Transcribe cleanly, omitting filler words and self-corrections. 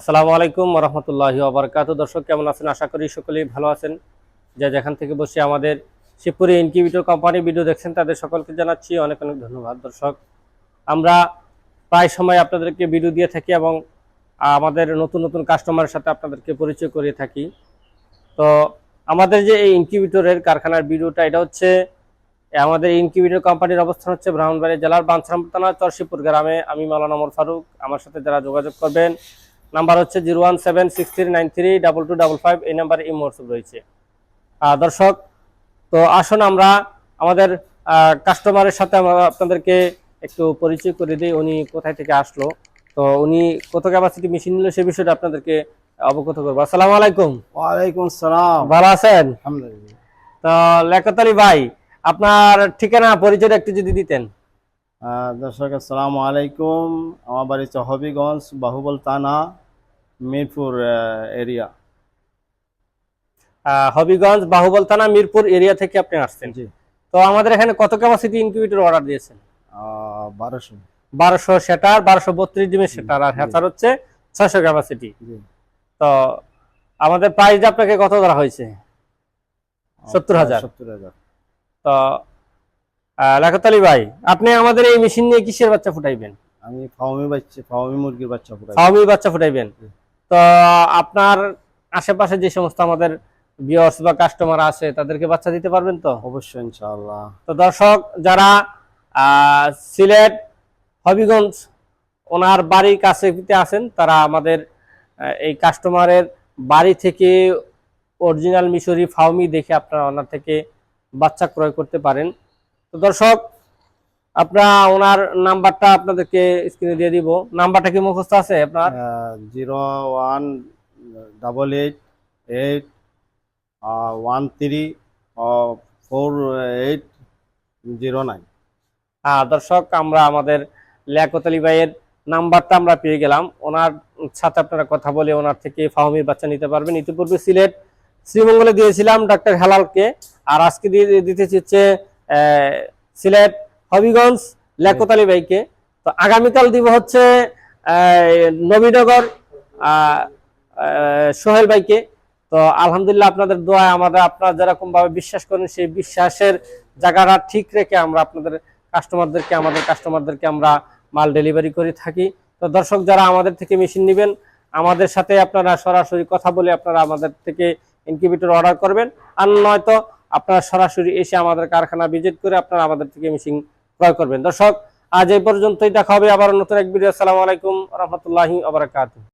আসসালামু আলাইকুম রহমতুল্লাহি ওয়া বারাকাতুহু। দর্শক কেমন আছেন? আশা করি সকলেই ভালো আছেন। যে যেখান থেকে বসে আমাদের শিবপুরি ইনকিউবেটর কোম্পানি ভিডিও দেখছেন তাদের সকলকে জানাচ্ছি অনেক অনেক ধন্যবাদ। দর্শক, আমরা প্রায় সময় আপনাদেরকে ভিডিও দিয়ে থাকি এবং আমাদের নতুন নতুন কাস্টমারের সাথে আপনাদেরকে পরিচয় করিয়ে থাকি। তো আমাদের যে এই ইনকিউবেটরের কারখানার ভিডিওটা, এটা হচ্ছে আমাদের ইনকিউবেটর কোম্পানির অবস্থান হচ্ছে ব্রাহ্মণবাড়িয়া জেলার বাঞ্ছারামপুর থানা চরশিপুর গ্রামে। আমি মাওলানা ওমর ফারুক। আমার সাথে যারা যোগাযোগ করবেন, নাম্বার হচ্ছে 01763932255। এই নাম্বারে ইমো হোয়াটসঅ্যাপ রয়েছে। দর্শক, তো আসুন আমরা আমাদের কাস্টমারের সাথে আমরা আপনাদেরকে একটু পরিচয় করে দিই। উনি কোথায় থেকে আসলো, তো উনি কত ক্যাপাসিটি মেশিন নিল সে বিষয়টা আপনাদেরকে অবগত করবো। আসসালামু আলাইকুম। ওয়ালাইকুম আসসালাম। ভালো আছেন? আলহামদুলিল্লাহ। তো লিয়াকত আলী ভাই, আপনার ঠিকানা পরিচয়টা একটু যদি দিতেন। দর্শক আসসালামু আলাইকুম। আমার বাড়ি হচ্ছে হবিগঞ্জ, বাহুবল থানা, মিরপুর এরিয়া। হবিগঞ্জ বাহুবল থানা মিরপুর এরিয়া থেকে আপনি আসছেন। জি। তো আমাদের এখানে কত ক্যাপাসিটি ইনকিউবেটর অর্ডার দিয়েছেন? 1200। 1200 সেটার, 1232 ডিমের সেটার, আর হ্যাচার হচ্ছে 600 ক্যাপাসিটি। জি। তো আমাদের প্রাইস আপনাকে কত ধরা হয়েছে? 70,000। 70,000। তো লিয়াকত আলী ভাই, আপনি আমাদের এই মেশিন নিয়ে কিসের বাচ্চা ফুটাইবেন? আমি ফার্মি মুরগির বাচ্চা ফুটাই। ফার্মি বাচ্চা ফুটাইবেন। তো আপনার আশেপাশে যে সমস্ত আমাদের ভিউয়ার্স বা কাস্টমার আছে তাদেরকে বাচ্চা দিতে পারবেন তো? অবশ্যই ইনশাআল্লাহ। তো দর্শক, যারা সিলেট হবিগঞ্জ ওনার বাড়ির কাছে আছেন, তারা আমাদের এই কাস্টমারের বাড়ি থেকে অরিজিনাল মিশরি ফার্মি দেখে আপনারা ওনার থেকে বাচ্চা ক্রয় করতে পারেন। তো দর্শক, আপনারা ওনার নাম্বারটা আপনাদেরকে স্ক্রিনে দিয়ে দিব। নাম্বারটা কি মুখস্থ আছে আপনার? 01888134809। দর্শক, আমরা আমাদের লিয়াকত আলী ভাইয়ের নাম্বারটা আমরা পেয়ে গেলাম। ওনার সাথে আপনারা কথা বলে ওনার থেকে ফার্মির বাচ্চা নিতে পারবেন। ইতিপূর্বে সিলেট শ্রীমঙ্গলে দিয়েছিলাম ডাক্তার হেলালকে, আর আজকে দিতেছি হচ্ছে সিলেট হবিগঞ্জ লিয়াকত আলী ভাইকে। তো আগামীকাল দিব হচ্ছে নবীনগর সোহেল ভাইকে। তো আলহামদুলিল্লাহ, আপনাদের দোয়ায় আমাদের আপনারা যেরকম ভাবে বিশ্বাস করেন সেই বিশ্বাসের জায়গাটা ঠিক রেখে আমরা আপনাদের আমাদের কাস্টমারদেরকে আমরা মাল ডেলিভারি করে থাকি। তো দর্শক, যারা আমাদের থেকে মেশিন নেবেন, আমাদের সাথে আপনারা সরাসরি কথা বলে আপনারা আমাদের থেকে ইনকিউবেটর অর্ডার করবেন, আর নয়তো আপনারা সরাসরি এসে আমাদের কারখানা ভিজিট করে আপনারা আমাদের থেকে মেশিন ক্রয় করবেন। দর্শক, আজ এই পর্যন্তই, দেখা হবে আবার নতুন এক ভিডিও। আসসালামু আলাইকুম রহমতুল্লাহি ওয়া বারাকাতুহু।